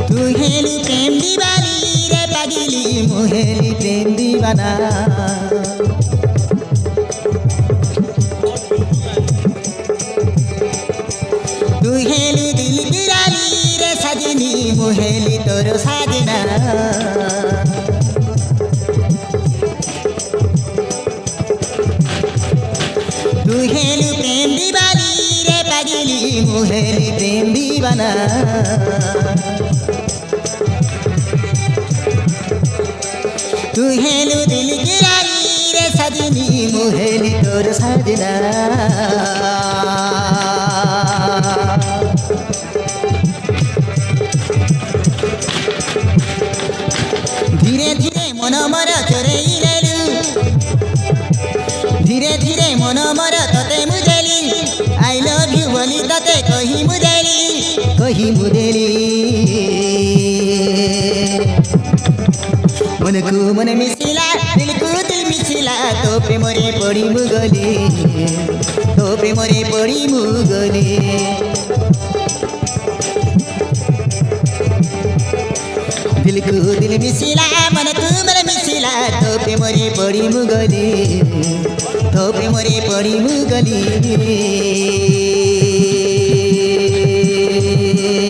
तू हेली प्रेम दीवानी रे पागिली मुहेली प्रेम दीवाना तू हेली दिल गिराली रे सजनी मुहेली तोरो साजना तू हेली प्रेम दीवानी रे पागिली मुहेली प्रेम दीवाना तू हेलु दिल गिराली रे सजनी मुहेली तोर सजना धीरे धीरे मन मर चोरेई लेलु धीरे धीरे मन मर तते मुदेली आई लव यू बोली तते कही मुदेली मन को मन मिसिला दिल को दिल मिसिला तो पे मोरे पड़ी मुगले तो पे मोरे पड़ी मुगले दिल को दिल मिसिला मन को मन मिसिला तो पे मोरे पड़ी मुगले तो पे मोरे पड़ी मुगले